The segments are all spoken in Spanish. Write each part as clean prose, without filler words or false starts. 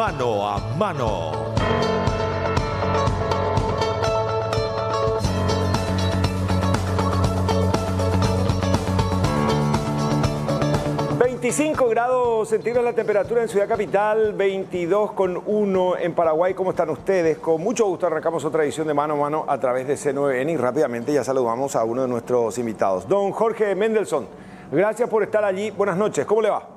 Mano a Mano. °C la temperatura en Ciudad Capital, 22,1 en Paraguay. ¿Cómo están ustedes? Con mucho gusto arrancamos otra edición de Mano a Mano a través de C9N y rápidamente ya saludamos a uno de nuestros invitados. Don Jorge Mendelson, gracias por estar allí. Buenas noches, ¿cómo le va?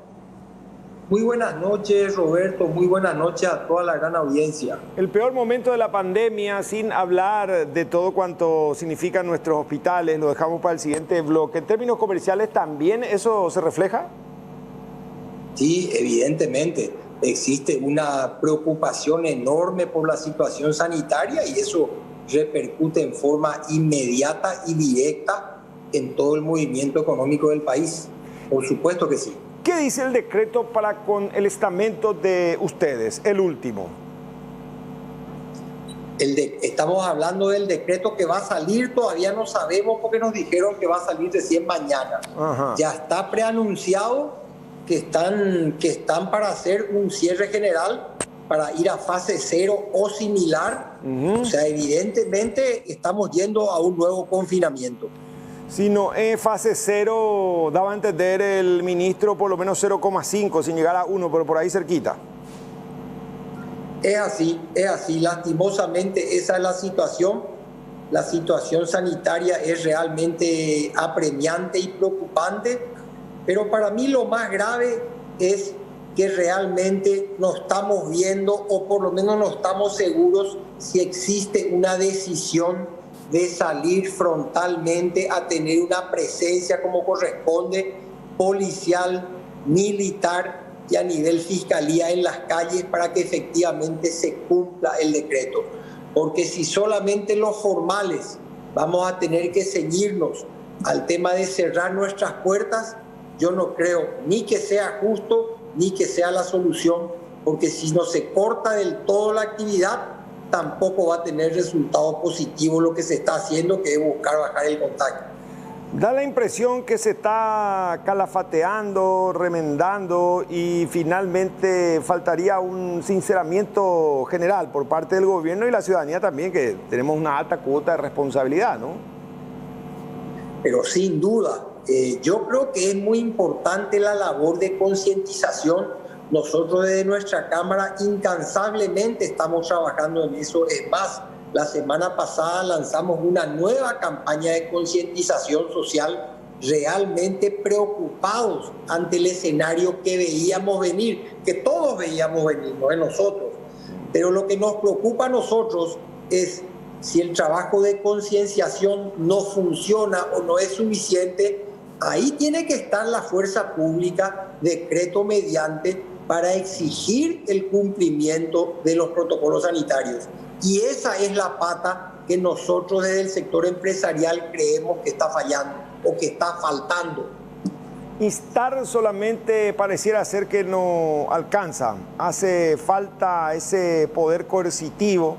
Muy buenas noches, Roberto. Muy buenas noches a toda la gran audiencia. El peor momento de la pandemia, sin hablar de todo cuanto significan nuestros hospitales, lo dejamos para el siguiente bloque. En términos comerciales, ¿también eso se refleja? Sí, evidentemente. Existe una preocupación enorme por la situación sanitaria y eso repercute en forma inmediata y directa en todo el movimiento económico del país. Por supuesto que sí. ¿Qué dice el decreto para con el estamento de ustedes, el último? Estamos hablando del decreto que va a salir, todavía no sabemos porque nos dijeron que va a salir recién mañana. Ajá. Ya está preanunciado que están para hacer un cierre general para ir a fase 0 o similar. O sea, evidentemente estamos yendo a un nuevo confinamiento. Si no es fase 0, daba a entender el ministro por lo menos 0,5, sin llegar a 1, pero por ahí cerquita. Es así. Lastimosamente esa es la situación. La situación sanitaria es realmente apremiante y preocupante. Pero para mí lo más grave es que realmente no estamos viendo, o por lo menos no estamos seguros si existe una decisión de salir frontalmente a tener una presencia como corresponde, policial, militar y a nivel fiscalía en las calles para que efectivamente se cumpla el decreto. Porque si solamente los formales vamos a tener que ceñirnos al tema de cerrar nuestras puertas, yo no creo ni que sea justo ni que sea la solución, porque si no se corta del todo la actividad, tampoco va a tener resultado positivo lo que se está haciendo, que es buscar bajar el contagio. Da la impresión que se está calafateando, remendando y finalmente faltaría un sinceramiento general por parte del gobierno y la ciudadanía también, que tenemos una alta cuota de responsabilidad, ¿no? Pero sin duda. Yo creo que es muy importante la labor de concientización. Nosotros desde nuestra Cámara incansablemente estamos trabajando en eso. Es más, la semana pasada lanzamos una nueva campaña de concientización social, realmente preocupados ante el escenario que veíamos venir, que todos veíamos venir, no es nosotros. Pero lo que nos preocupa a nosotros es si el trabajo de concienciación no funciona o no es suficiente. Ahí tiene que estar la fuerza pública, decreto mediante, para exigir el cumplimiento de los protocolos sanitarios. Y esa es la pata que nosotros desde el sector empresarial creemos que está fallando o que está faltando. Instar solamente pareciera ser que no alcanza. Hace falta ese poder coercitivo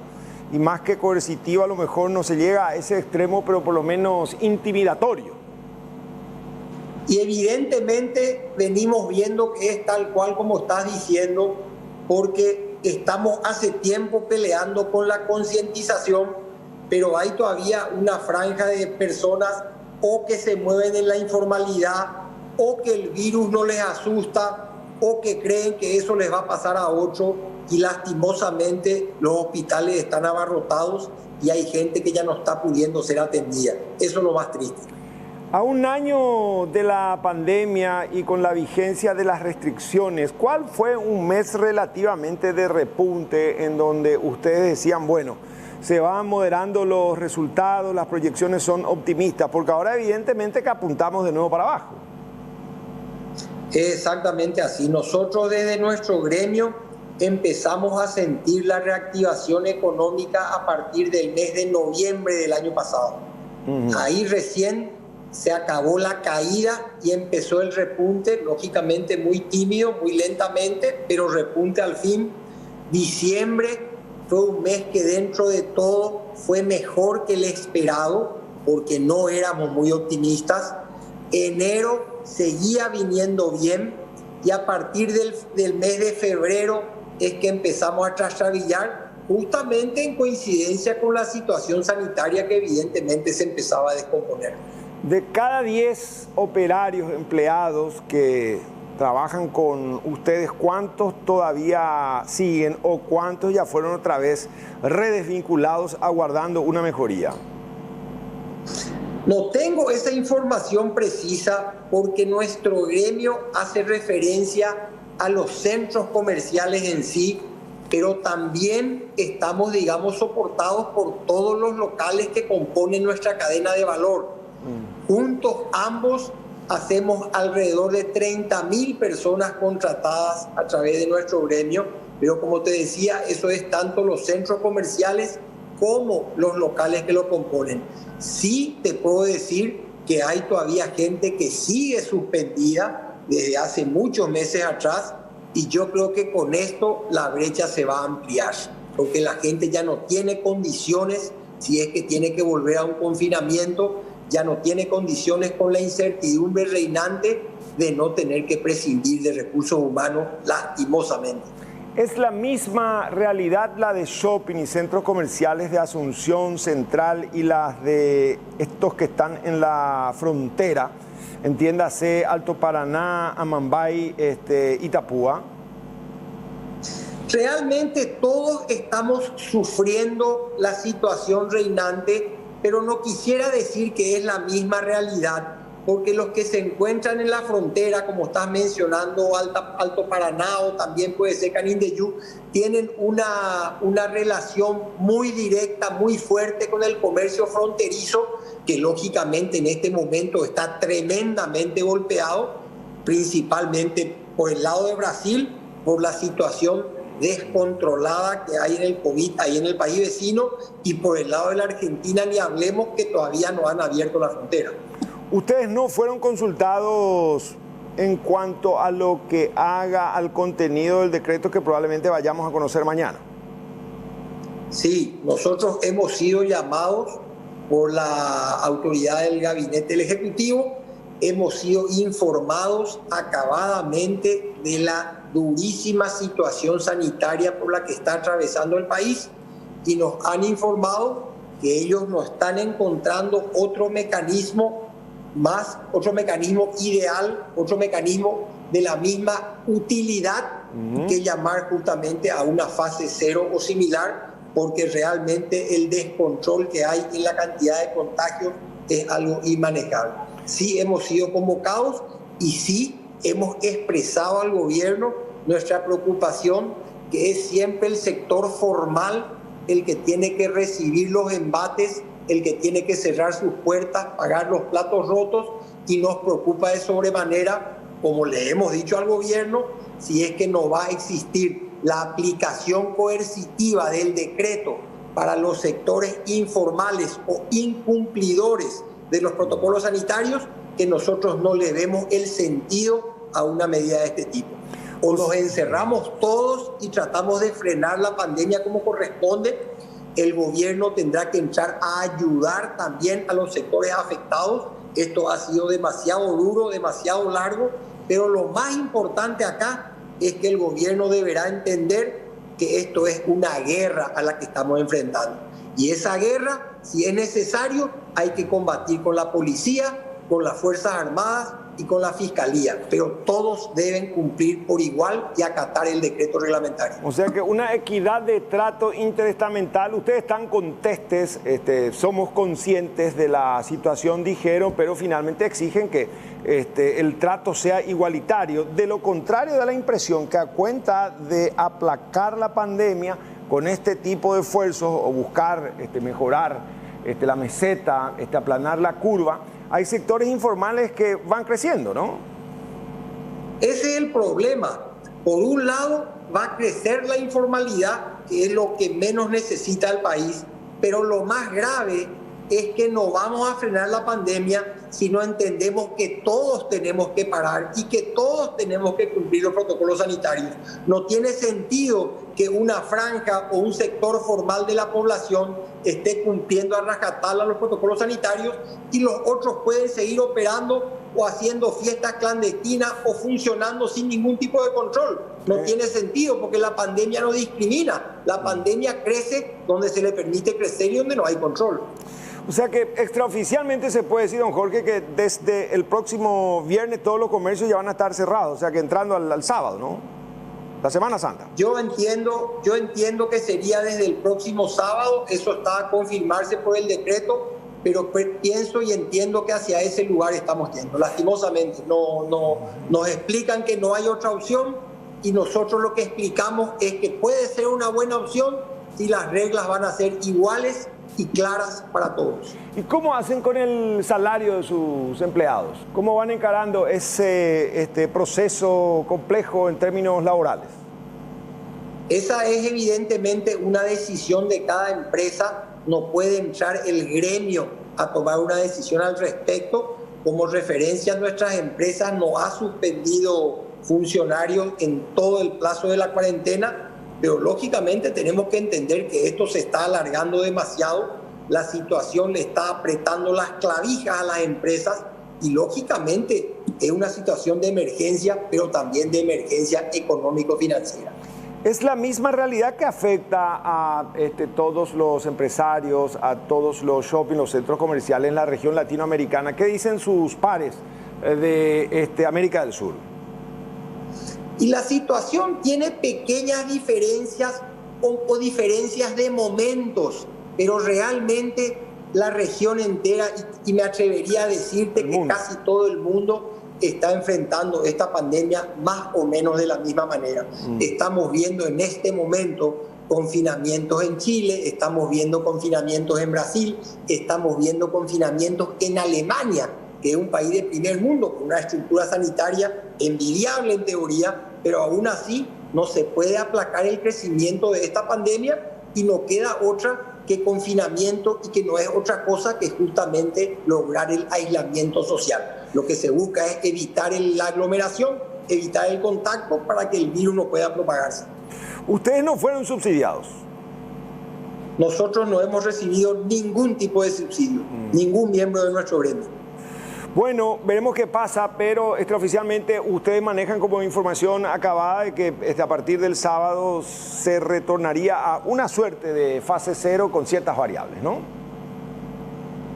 y más que coercitivo a lo mejor no se llega a ese extremo, pero por lo menos intimidatorio. Y evidentemente venimos viendo que es tal cual como estás diciendo, porque estamos hace tiempo peleando con la concientización, pero hay todavía una franja de personas o que se mueven en la informalidad, o que el virus no les asusta, o que creen que eso les va a pasar a otro, y lastimosamente los hospitales están abarrotados y hay gente que ya no está pudiendo ser atendida. Eso es lo más triste. A un año de la pandemia y con la vigencia de las restricciones, ¿cuál fue un mes relativamente de repunte en donde ustedes decían, bueno, se van moderando los resultados, las proyecciones son optimistas? Porque ahora evidentemente que apuntamos de nuevo para abajo. Exactamente así. Nosotros desde nuestro gremio empezamos a sentir la reactivación económica a partir del mes de noviembre del año pasado. Ahí recién se acabó la caída y empezó el repunte, lógicamente muy tímido, muy lentamente, pero repunte al fin. Diciembre fue un mes que dentro de todo fue mejor que el esperado, porque no éramos muy optimistas. Enero seguía viniendo bien y a partir del mes de febrero es que empezamos a trastrabillar, justamente en coincidencia con la situación sanitaria que evidentemente se empezaba a descomponer. De cada 10 operarios empleados que trabajan con ustedes, ¿cuántos todavía siguen o cuántos ya fueron otra vez redesvinculados aguardando una mejoría? No tengo esa información precisa porque nuestro gremio hace referencia a los centros comerciales en sí, pero también estamos, digamos, soportados por todos los locales que componen nuestra cadena de valor. Juntos ambos hacemos alrededor de 30.000 personas contratadas a través de nuestro gremio, pero como te decía, eso es tanto los centros comerciales como los locales que lo componen. Sí te puedo decir que hay todavía gente que sigue suspendida desde hace muchos meses atrás, y yo creo que con esto la brecha se va a ampliar, porque la gente ya no tiene condiciones, si es que tiene que volver a un confinamiento, ya no tiene condiciones con la incertidumbre reinante de no tener que prescindir de recursos humanos, lastimosamente. ¿Es la misma realidad la de shopping y centros comerciales de Asunción Central y las de estos que están en la frontera? Entiéndase Alto Paraná, Amambay, Itapúa. Realmente todos estamos sufriendo la situación reinante, pero no quisiera decir que es la misma realidad, porque los que se encuentran en la frontera, como estás mencionando, Alto Paraná o también puede ser Canindeyú, tienen una relación muy directa, muy fuerte con el comercio fronterizo, que lógicamente en este momento está tremendamente golpeado, principalmente por el lado de Brasil, por la situación descontrolada que hay en el COVID, ahí en el país vecino, y por el lado de la Argentina ni hablemos, que todavía no han abierto la frontera. ¿Ustedes no fueron consultados en cuanto a lo que haga al contenido del decreto que probablemente vayamos a conocer mañana? Sí, nosotros hemos sido llamados por la autoridad del gabinete del Ejecutivo, hemos sido informados acabadamente de la durísima situación sanitaria por la que está atravesando el país, y nos han informado que ellos no están encontrando otro mecanismo ideal, otro mecanismo de la misma utilidad que llamar justamente a una fase 0 o similar, porque realmente el descontrol que hay en la cantidad de contagios es algo inmanejable. Sí hemos sido convocados y sí hemos expresado al gobierno nuestra preocupación, que es siempre el sector formal el que tiene que recibir los embates, el que tiene que cerrar sus puertas, pagar los platos rotos, y nos preocupa de sobremanera, como le hemos dicho al gobierno, si es que no va a existir la aplicación coercitiva del decreto para los sectores informales o incumplidores de los protocolos sanitarios, que nosotros no le vemos el sentido a una medida de este tipo. O nos encerramos todos y tratamos de frenar la pandemia como corresponde. El gobierno tendrá que entrar a ayudar también a los sectores afectados. Esto ha sido demasiado duro, demasiado largo, pero lo más importante acá es que el gobierno deberá entender que esto es una guerra a la que estamos enfrentando. Y esa guerra, si es necesario, hay que combatir con la policía, con las Fuerzas Armadas y con la Fiscalía, pero todos deben cumplir por igual y acatar el decreto reglamentario. O sea que una equidad de trato interestamental. Ustedes están contestes, somos conscientes de la situación, dijeron, pero finalmente exigen que el trato sea igualitario. De lo contrario, da la impresión que a cuenta de aplacar la pandemia con este tipo de esfuerzos o buscar mejorar la meseta, aplanar la curva, hay sectores informales que van creciendo, ¿no? Ese es el problema. Por un lado, va a crecer la informalidad, que es lo que menos necesita el país, pero lo más grave es que no vamos a frenar la pandemia si no entendemos que todos tenemos que parar y que todos tenemos que cumplir los protocolos sanitarios. No tiene sentido que una franja o un sector formal de la población esté cumpliendo a rajatabla los protocolos sanitarios y los otros pueden seguir operando o haciendo fiestas clandestinas o funcionando sin ningún tipo de control. No tiene sentido porque la pandemia no discrimina. La pandemia crece donde se le permite crecer y donde no hay control. O sea que extraoficialmente se puede decir, don Jorge, que desde el próximo viernes todos los comercios ya van a estar cerrados, o sea que entrando al sábado, ¿no? La Semana Santa. Yo entiendo que sería desde el próximo sábado, eso está a confirmarse por el decreto, pero pienso y entiendo que hacia ese lugar estamos yendo. Lastimosamente, nos explican que no hay otra opción y nosotros lo que explicamos es que puede ser una buena opción si las reglas van a ser iguales y claras para todos. ¿Y cómo hacen con el salario de sus empleados? ¿Cómo van encarando ese proceso complejo en términos laborales? Esa es evidentemente una decisión de cada empresa. No puede entrar el gremio a tomar una decisión al respecto. Como referencia, nuestras empresas no ha suspendido funcionarios en todo el plazo de la cuarentena, pero lógicamente tenemos que entender que esto se está alargando demasiado, la situación le está apretando las clavijas a las empresas y lógicamente es una situación de emergencia, pero también de emergencia económico-financiera. Es la misma realidad que afecta a todos los empresarios, a todos los shopping, los centros comerciales en la región latinoamericana. ¿Qué dicen sus pares de América del Sur? Y la situación tiene pequeñas diferencias o diferencias de momentos, pero realmente la región entera, y me atrevería a decirte que casi todo el mundo está enfrentando esta pandemia más o menos de la misma manera. Estamos viendo en este momento confinamientos en Chile, estamos viendo confinamientos en Brasil, estamos viendo confinamientos en Alemania, que es un país de primer mundo, con una estructura sanitaria envidiable en teoría, pero aún así no se puede aplacar el crecimiento de esta pandemia y no queda otra que confinamiento y que no es otra cosa que justamente lograr el aislamiento social. Lo que se busca es evitar la aglomeración, evitar el contacto para que el virus no pueda propagarse. Ustedes no fueron subsidiados. Nosotros no hemos recibido ningún tipo de subsidio, ningún miembro de nuestro gremio. Bueno, veremos qué pasa, pero extraoficialmente ustedes manejan como información acabada de que a partir del sábado se retornaría a una suerte de fase cero con ciertas variables, ¿no?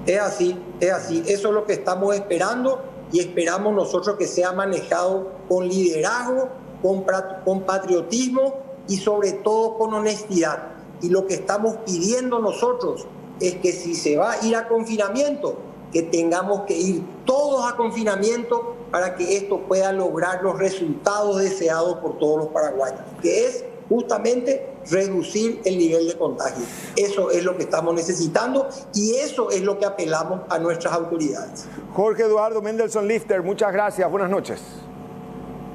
Es así, es así. Eso es lo que estamos esperando y esperamos nosotros que sea manejado con liderazgo, con patriotismo y sobre todo con honestidad. Y lo que estamos pidiendo nosotros es que si se va a ir a confinamiento, que tengamos que ir todos a confinamiento para que esto pueda lograr los resultados deseados por todos los paraguayos, que es justamente reducir el nivel de contagio. Eso es lo que estamos necesitando y eso es lo que apelamos a nuestras autoridades. Jorge Eduardo Mendelson Lifter, muchas gracias, buenas noches.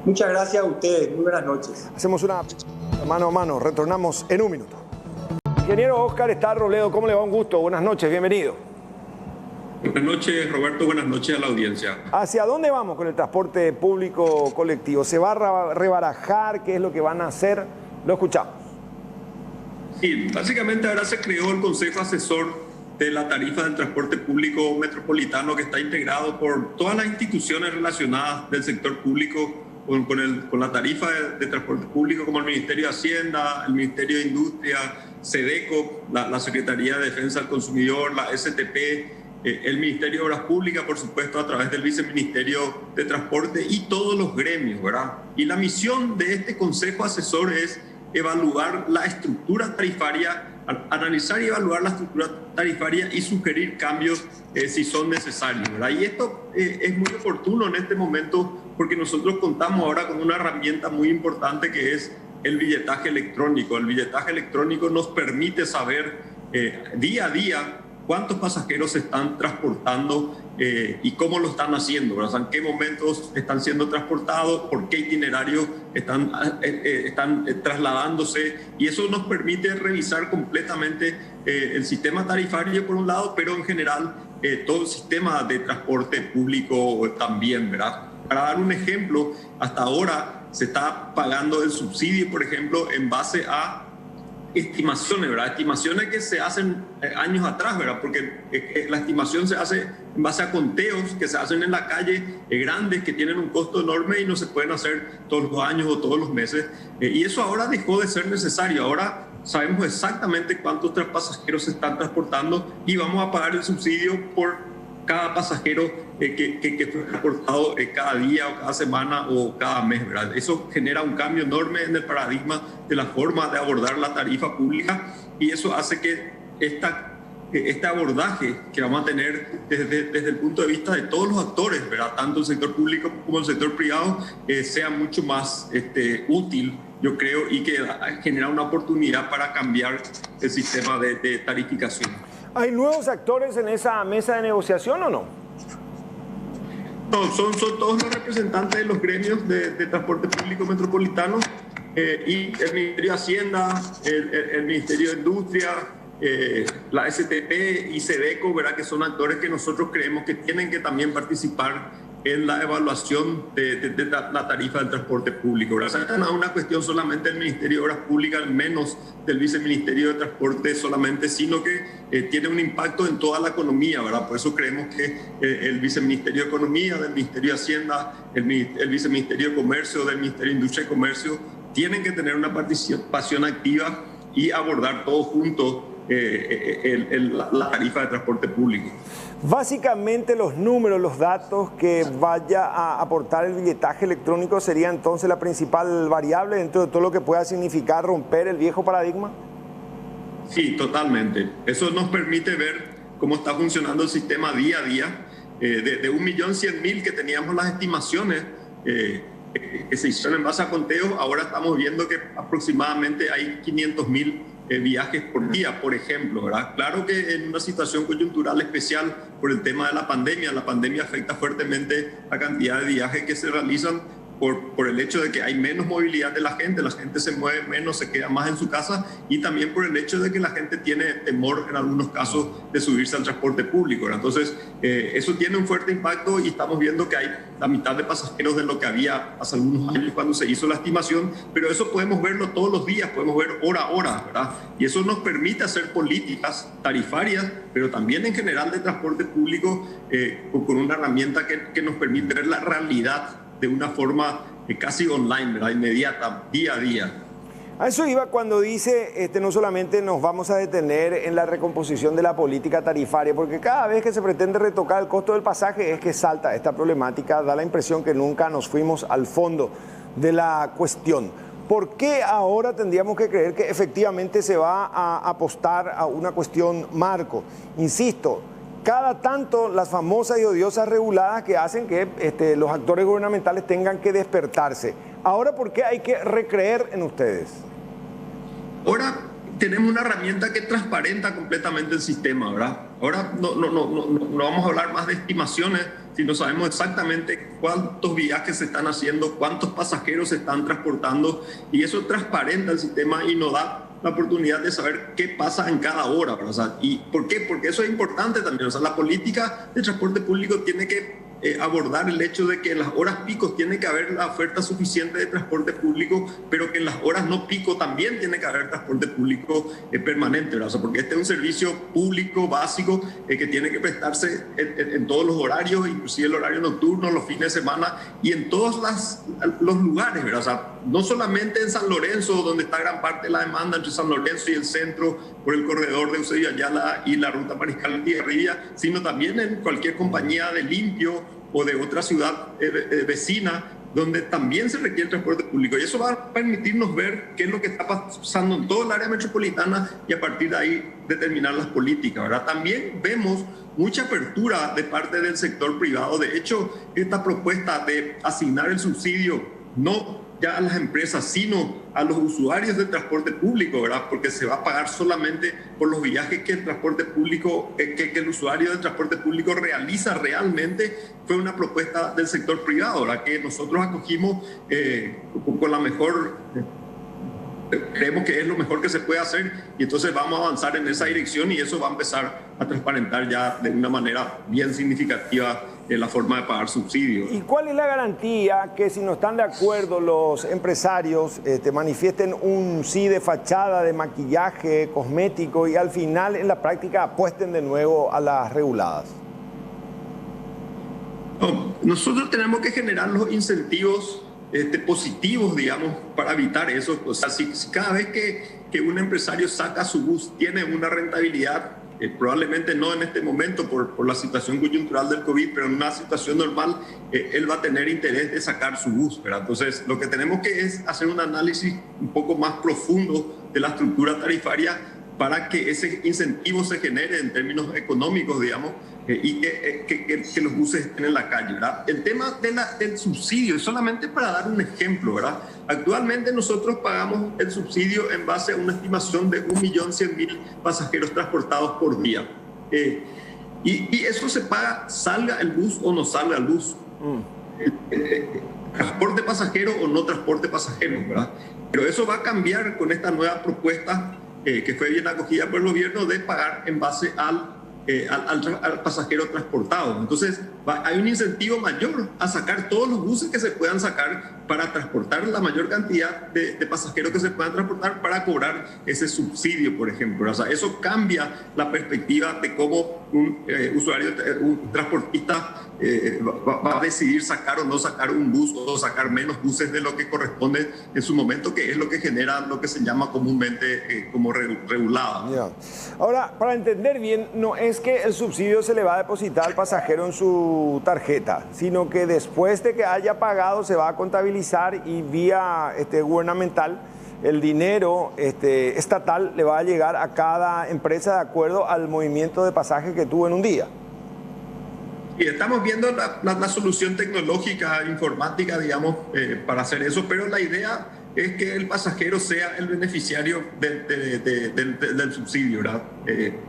Muchas gracias a ustedes, muy buenas noches. Hacemos una mano a mano, retornamos en un minuto. Ingeniero Oscar Estar Robledo, ¿cómo le va? Un gusto, buenas noches, bienvenido. Buenas noches, Roberto. Buenas noches a la audiencia. ¿Hacia dónde vamos con el transporte público colectivo? ¿Se va a rebarajar? ¿Qué es lo que van a hacer? Lo escuchamos. Sí, básicamente ahora se creó el Consejo Asesor de la Tarifa del Transporte Público Metropolitano, que está integrado por todas las instituciones relacionadas del sector público con la tarifa de transporte público, como el Ministerio de Hacienda, el Ministerio de Industria, SEDECO, la Secretaría de Defensa del Consumidor, la STP, el Ministerio de Obras Públicas, por supuesto, a través del Viceministerio de Transporte y todos los gremios, ¿verdad? Y la misión de este Consejo Asesor es evaluar la estructura tarifaria, analizar y evaluar la estructura tarifaria y sugerir cambios si son necesarios, ¿verdad? Y esto es muy oportuno en este momento porque nosotros contamos ahora con una herramienta muy importante que es el billetaje electrónico. El billetaje electrónico nos permite saber día a día cuántos pasajeros se están transportando y cómo lo están haciendo, ¿verdad? O sea, en qué momentos están siendo transportados, por qué itinerario están trasladándose, y eso nos permite revisar completamente el sistema tarifario por un lado, pero en general todo el sistema de transporte público también, ¿verdad? Para dar un ejemplo, hasta ahora se está pagando el subsidio, por ejemplo, en base a estimaciones, ¿verdad? Estimaciones que se hacen años atrás, ¿verdad? Porque la estimación se hace en base a conteos que se hacen en la calle, grandes, que tienen un costo enorme y no se pueden hacer todos los años o todos los meses. Y eso ahora dejó de ser necesario. Ahora sabemos exactamente cuántos pasajeros se están transportando y vamos a pagar el subsidio por cada pasajero que fue transportado cada día o cada semana o cada mes, ¿verdad? Eso genera un cambio enorme en el paradigma de la forma de abordar la tarifa pública y eso hace que este abordaje que vamos a tener desde el punto de vista de todos los actores, ¿verdad? Tanto el sector público como el sector privado, sea mucho más útil, yo creo, y que genera una oportunidad para cambiar el sistema de tarificación. ¿Hay nuevos actores en esa mesa de negociación o no? No, son todos los representantes de los gremios de transporte público metropolitano y el Ministerio de Hacienda, el Ministerio de Industria, la STP y SEDECO, ¿verdad? Que son actores que nosotros creemos que tienen que también participar en la evaluación de la tarifa del transporte público, ¿verdad? O sea, no es una cuestión solamente del Ministerio de Obras Públicas, menos del Viceministerio de Transporte solamente, sino que tiene un impacto en toda la economía, ¿verdad? Por eso creemos que el Viceministerio de Economía, del Ministerio de Hacienda, el Viceministerio de Comercio, del Ministerio de Industria y Comercio, tienen que tener una participación activa y abordar todos juntos la tarifa de transporte público. Básicamente los números, los datos que vaya a aportar el billetaje electrónico sería entonces la principal variable dentro de todo lo que pueda significar romper el viejo paradigma. Sí, totalmente. Eso nos permite ver cómo está funcionando el sistema día a día. De 1.100.000 que teníamos las estimaciones que se hicieron en base a conteo, ahora estamos viendo que aproximadamente hay 500.000 viajes por día, por ejemplo, ¿verdad? Claro que en una situación coyuntural especial por el tema de la pandemia afecta fuertemente la cantidad de viajes que se realizan por el hecho de que hay menos movilidad de la gente se mueve menos, se queda más en su casa y también por el hecho de que la gente tiene temor en algunos casos de subirse al transporte público, ¿verdad? Entonces, eso tiene un fuerte impacto y estamos viendo que hay la mitad de pasajeros de lo que había hace algunos años cuando se hizo la estimación, pero eso podemos verlo todos los días, podemos ver hora a hora, ¿verdad? Y eso nos permite hacer políticas tarifarias, pero también en general de transporte público con una herramienta que nos permite ver la realidad de una forma casi online, ¿verdad? Inmediata, día a día. A eso iba cuando dice, no solamente nos vamos a detener en la recomposición de la política tarifaria, porque cada vez que se pretende retocar el costo del pasaje es que salta esta problemática, da la impresión que nunca nos fuimos al fondo de la cuestión. ¿Por qué ahora tendríamos que creer que efectivamente se va a apostar a una cuestión marco? Insisto, cada tanto las famosas y odiosas reguladas que hacen que los actores gubernamentales tengan que despertarse. Ahora, ¿por qué hay que recreer en ustedes? Ahora tenemos una herramienta que transparenta completamente el sistema, ¿verdad? Ahora no vamos a hablar más de estimaciones, sino sabemos exactamente cuántos viajes se están haciendo, cuántos pasajeros se están transportando y eso transparenta el sistema y nos da la oportunidad de saber qué pasa en cada hora, ¿verdad? O sea, ¿y por qué? Porque eso es importante también. O sea, la política de transporte público tiene que abordar el hecho de que en las horas picos tiene que haber la oferta suficiente de transporte público, pero que en las horas no pico también tiene que haber transporte público permanente, ¿verdad? O sea, porque este es un servicio público básico que tiene que prestarse en todos los horarios, inclusive el horario nocturno, los fines de semana y en todos los lugares, ¿verdad? O sea, no solamente en San Lorenzo, donde está gran parte de la demanda entre San Lorenzo y el centro, por el corredor de Eusebio Ayala y la ruta Mariscal Tijerribia, sino también en cualquier compañía de limpio o de otra ciudad vecina, donde también se requiere transporte público. Y eso va a permitirnos ver qué es lo que está pasando en toda el área metropolitana y a partir de ahí determinar las políticas, ¿verdad? También vemos mucha apertura de parte del sector privado. De hecho, esta propuesta de asignar el subsidio no ya a las empresas, sino a los usuarios del transporte público, ¿verdad? Porque se va a pagar solamente por los viajes que el transporte público, que el usuario del transporte público realiza realmente, fue una propuesta del sector privado, ¿verdad? Que nosotros acogimos con la mejor, creemos que es lo mejor que se puede hacer y entonces vamos a avanzar en esa dirección y eso va a empezar a transparentar ya de una manera bien significativa la forma de pagar subsidios. ¿Y cuál es la garantía que si no están de acuerdo los empresarios manifiesten un sí de fachada, de maquillaje, cosmético y al final en la práctica apuesten de nuevo a las reguladas? No, nosotros tenemos que generar los incentivos positivos, digamos, para evitar eso. O sea, si cada vez que un empresario saca su bus tiene una rentabilidad, probablemente no en este momento por la situación coyuntural del COVID, pero en una situación normal, él va a tener interés de sacar su bus, ¿verdad? Entonces, lo que tenemos que es hacer un análisis un poco más profundo de la estructura tarifaria para que ese incentivo se genere en términos económicos, digamos, y que los buses estén en la calle, ¿verdad? El tema del subsidio, solamente para dar un ejemplo, ¿verdad? Actualmente nosotros pagamos el subsidio en base a una estimación de 1.100.000 pasajeros transportados por día. Y eso se paga, salga el bus o no salga el bus. Transporte pasajero o no transporte pasajero, ¿verdad? Pero eso va a cambiar con esta nueva propuesta que fue bien acogida por el gobierno de pagar en base al pasajero transportado. Entonces hay un incentivo mayor a sacar todos los buses que se puedan sacar para transportar la mayor cantidad de pasajeros que se puedan transportar para cobrar ese subsidio, por ejemplo. O sea, eso cambia la perspectiva de cómo un transportista va a decidir sacar o no sacar un bus o sacar menos buses de lo que corresponde en su momento, que es lo que genera lo que se llama comúnmente como regulada. Yeah. Ahora, para entender bien, no es que el subsidio se le va a depositar al pasajero en su tarjeta, sino que después de que haya pagado se va a contabilizar y vía gubernamental el dinero estatal le va a llegar a cada empresa de acuerdo al movimiento de pasajes que tuvo en un día. Y estamos viendo la solución tecnológica, informática, digamos, para hacer eso, pero la idea es que el pasajero sea el beneficiario del subsidio, ¿verdad?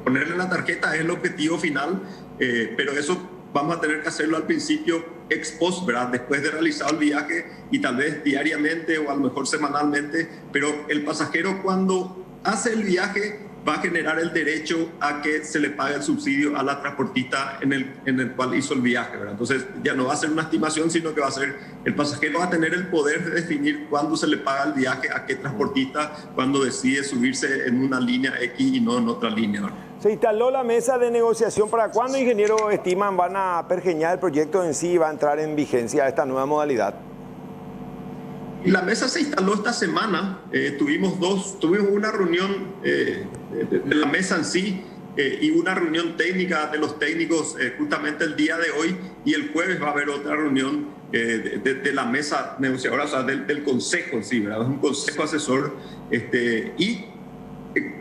Ponerle en la tarjeta es el objetivo final, pero eso vamos a tener que hacerlo al principio ex post, ¿verdad? Después de realizado el viaje y tal vez diariamente o a lo mejor semanalmente, pero el pasajero cuando hace el viaje va a generar el derecho a que se le pague el subsidio a la transportista en el cual hizo el viaje, ¿verdad? Entonces ya no va a ser una estimación, sino que va a ser, el pasajero va a tener el poder de definir cuándo se le paga el viaje a qué transportista, cuando decide subirse en una línea X y no en otra línea, ¿verdad? Se instaló la mesa de negociación. ¿Para cuándo, ingeniero, estiman van a pergeñar el proyecto en sí y va a entrar en vigencia esta nueva modalidad? Y la mesa se instaló esta semana, tuvimos una reunión de la mesa en sí y una reunión técnica de los técnicos justamente el día de hoy, y el jueves va a haber otra reunión de la mesa negociadora, o sea, del consejo en sí, ¿verdad? Es un consejo asesor y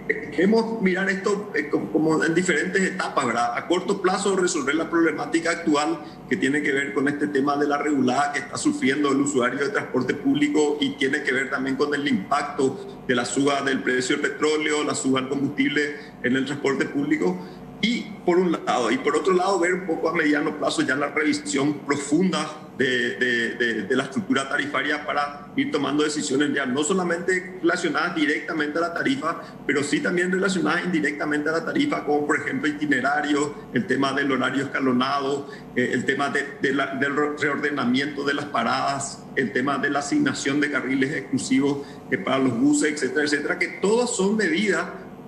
queremos mirar esto como en diferentes etapas, ¿verdad? A corto plazo resolver la problemática actual que tiene que ver con este tema de la regulada que está sufriendo el usuario de transporte público y tiene que ver también con el impacto de la suba del precio del petróleo, la suba del combustible en el transporte público. Y por un lado, y por otro lado, ver un poco a mediano plazo ya la revisión profunda de la estructura tarifaria para ir tomando decisiones ya no solamente relacionadas directamente a la tarifa, pero sí también relacionadas indirectamente a la tarifa, como por ejemplo itinerarios, el tema del horario escalonado, el tema del reordenamiento de las paradas, el tema de la asignación de carriles exclusivos para los buses, etcétera, etcétera, que todas son medidas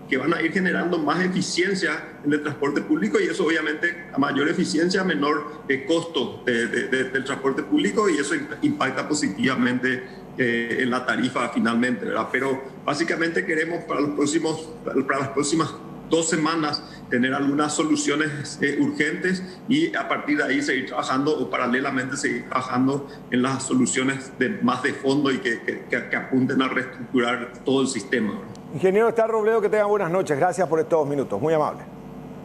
que van a ir generando más eficiencia en el transporte público, y eso obviamente a mayor eficiencia, menor costo del transporte público, y eso impacta positivamente en la tarifa finalmente, ¿verdad? Pero básicamente queremos para las próximas 2 semanas tener algunas soluciones urgentes y a partir de ahí seguir trabajando o paralelamente seguir trabajando en las soluciones más de fondo y que apunten a reestructurar todo el sistema, ¿verdad? Ingeniero Star Robledo, que tengan buenas noches. Gracias por estos minutos. Muy amable.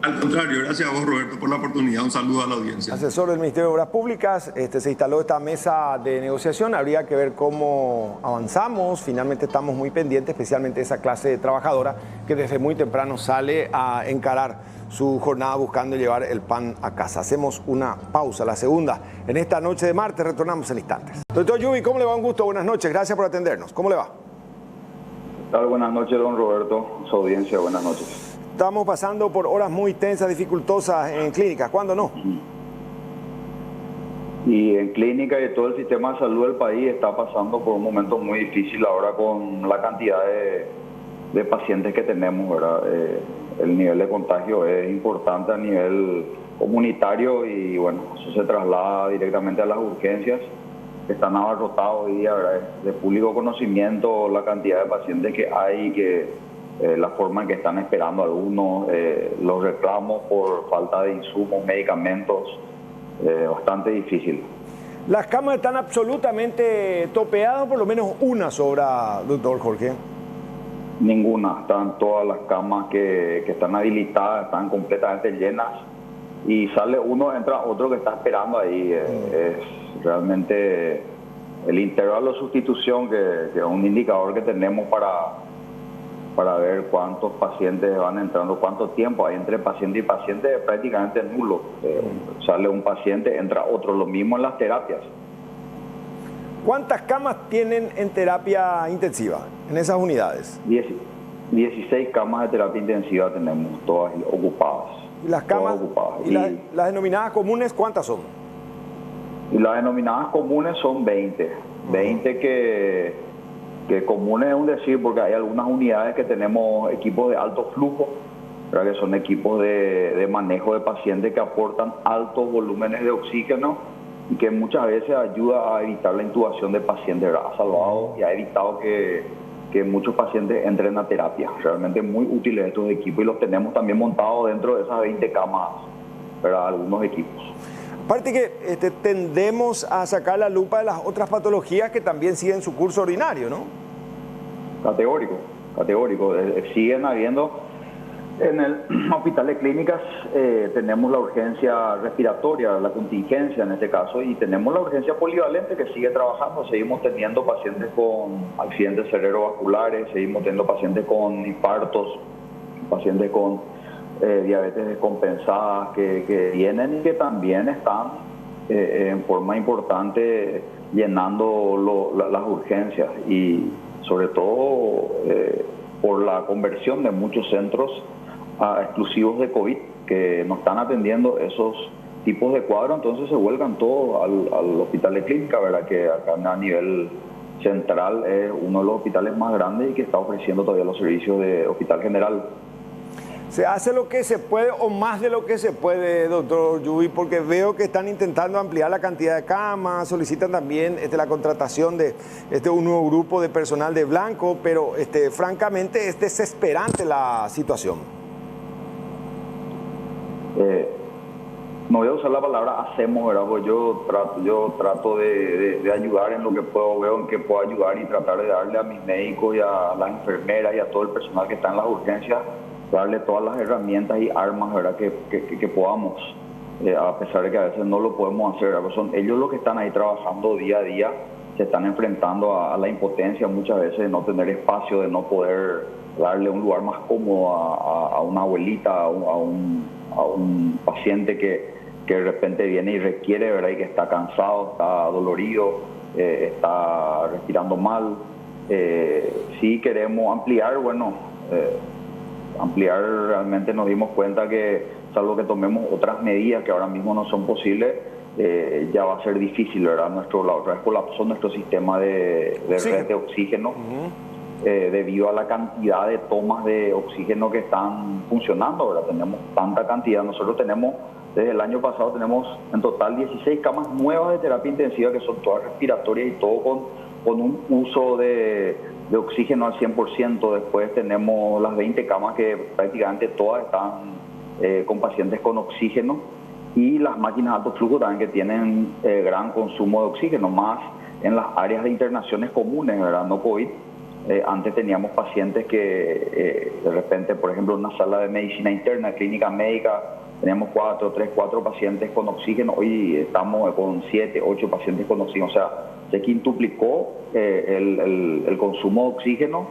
Al contrario, gracias a vos, Roberto, por la oportunidad. Un saludo a la audiencia. Asesor del Ministerio de Obras Públicas, se instaló esta mesa de negociación. Habría que ver cómo avanzamos. Finalmente estamos muy pendientes, especialmente esa clase trabajadora que desde muy temprano sale a encarar su jornada buscando llevar el pan a casa. Hacemos una pausa, la segunda, en esta noche de martes. Retornamos en instantes. Doctor Yubi, ¿cómo le va? Un gusto. Buenas noches. Gracias por atendernos. ¿Cómo le va? Buenas noches, don Roberto, su audiencia, buenas noches. Estamos pasando por horas muy tensas, dificultosas en clínicas. ¿Cuándo no? Y en clínica y todo el sistema de salud del país está pasando por un momento muy difícil ahora con la cantidad de pacientes que tenemos, ¿verdad? El nivel de contagio es importante a nivel comunitario y bueno, eso se traslada directamente a las urgencias que están abarrotados hoy día, ¿verdad? De público conocimiento la cantidad de pacientes que hay, la forma en que están esperando algunos, los reclamos por falta de insumos, medicamentos, bastante difícil. Las camas están absolutamente topeadas, por lo menos una sobra, doctor Jorge. Ninguna, están todas las camas que están habilitadas, están completamente llenas y sale uno, entra otro que está esperando ahí. Es realmente el intervalo de sustitución, que es un indicador que tenemos para ver cuántos pacientes van entrando, cuánto tiempo hay entre paciente y paciente, es prácticamente nulo. Sale un paciente, entra otro, lo mismo en las terapias. ¿Cuántas camas tienen en terapia intensiva en esas unidades? 16 camas de terapia intensiva tenemos, todas ocupadas. ¿Y las camas ocupadas. y las denominadas comunes cuántas son? Y las denominadas comunes son 20. 20 que comunes es un decir, porque hay algunas unidades que tenemos equipos de alto flujo, ¿verdad? Que son equipos de manejo de pacientes que aportan altos volúmenes de oxígeno y que muchas veces ayuda a evitar la intubación de pacientes, ¿verdad? Ha salvado y ha evitado que muchos pacientes entren a terapia. Realmente muy útiles estos equipos y los tenemos también montados dentro de esas 20 camas, ¿verdad? Algunos equipos. Aparte que tendemos a sacar la lupa de las otras patologías que también siguen su curso ordinario, ¿no? Categórico. Siguen habiendo, en el hospital de clínicas tenemos la urgencia respiratoria, la contingencia en este caso, y tenemos la urgencia polivalente que sigue trabajando. Seguimos teniendo pacientes con accidentes cerebrovasculares, seguimos teniendo pacientes con infartos, pacientes con diabetes descompensadas que vienen y que también están en forma importante llenando las urgencias, y sobre todo por la conversión de muchos centros exclusivos de COVID que no están atendiendo esos tipos de cuadros, entonces se vuelcan todos al hospital de clínica, ¿verdad? Que acá a nivel central es uno de los hospitales más grandes y que está ofreciendo todavía los servicios de hospital general. ¿Se hace lo que se puede o más de lo que se puede, doctor Yubi? Porque veo que están intentando ampliar la cantidad de camas, solicitan también la contratación de un nuevo grupo de personal de blanco, pero francamente es desesperante la situación. No voy a usar la palabra hacemos, ¿verdad? Porque yo trato de ayudar en lo que puedo, veo en qué puedo ayudar y tratar de darle a mis médicos y a las enfermeras y a todo el personal que está en las urgencias, darle todas las herramientas y armas, ¿verdad? Que podamos, a pesar de que a veces no lo podemos hacer, ¿verdad? Son ellos los que están ahí trabajando día a día, se están enfrentando a la impotencia muchas veces de no tener espacio, de no poder darle un lugar más cómodo a una abuelita, a un paciente que de repente viene y requiere, ¿verdad? Y que está cansado, está dolorido, está respirando mal. Si queremos ampliar, ampliar, realmente nos dimos cuenta que, salvo que tomemos otras medidas que ahora mismo no son posibles, ya va a ser difícil, ¿verdad? La otra vez colapsó nuestro sistema de red de oxígeno, debido a la cantidad de tomas de oxígeno que están funcionando, ¿verdad? Tenemos tanta cantidad. Nosotros tenemos, desde el año pasado, tenemos en total 16 camas nuevas de terapia intensiva, que son todas respiratorias y todo con un uso de oxígeno al 100%. Después tenemos las 20 camas que prácticamente todas están con pacientes con oxígeno, y las máquinas de alto flujo también que tienen gran consumo de oxígeno, más en las áreas de internaciones comunes, ¿verdad? No COVID. Antes teníamos pacientes que de repente, por ejemplo, en una sala de medicina interna, clínica médica, teníamos 4 pacientes con oxígeno. Hoy estamos con 7, 8 pacientes con oxígeno. O sea, se quintuplicó el consumo de oxígeno,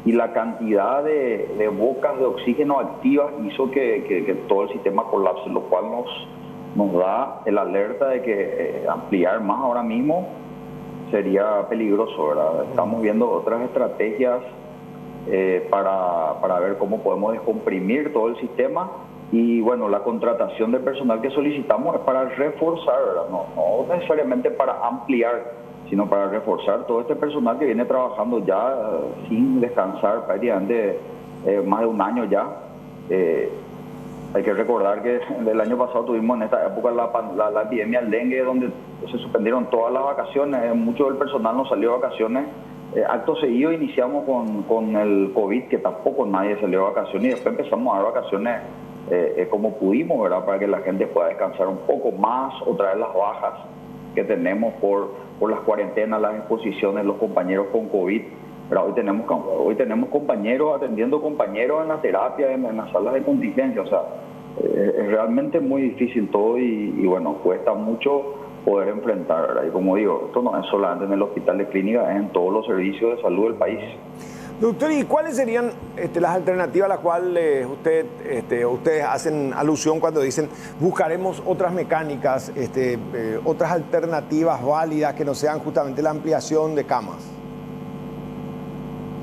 y la cantidad de bocas de oxígeno activas hizo que todo el sistema colapse, lo cual nos da el alerta de que ampliar más ahora mismo sería peligroso, ¿verdad? Estamos viendo otras estrategias para ver cómo podemos descomprimir todo el sistema, y bueno, la contratación de personal que solicitamos es para reforzar, ¿verdad? No necesariamente para ampliar sino para reforzar todo este personal que viene trabajando ya sin descansar prácticamente más de un año ya. Hay que recordar que el año pasado tuvimos en esta época la epidemia del dengue, donde se suspendieron todas las vacaciones, mucho del personal no salió de vacaciones. Acto seguido iniciamos con el COVID, que tampoco nadie salió de vacaciones, y después empezamos a dar vacaciones como pudimos, ¿verdad? Para que la gente pueda descansar un poco más o traer las bajas que tenemos por las cuarentenas, las exposiciones, los compañeros con COVID. Pero hoy tenemos compañeros atendiendo compañeros en la terapia, en las salas de contingencia. O sea, es realmente muy difícil todo y bueno, cuesta mucho poder enfrentar, ¿verdad? Y como digo, esto no es solamente en el hospital de clínica, es en todos los servicios de salud del país. Doctor, ¿y cuáles serían las alternativas a las cuales ustedes hacen alusión cuando dicen buscaremos otras mecánicas, otras alternativas válidas que no sean justamente la ampliación de camas?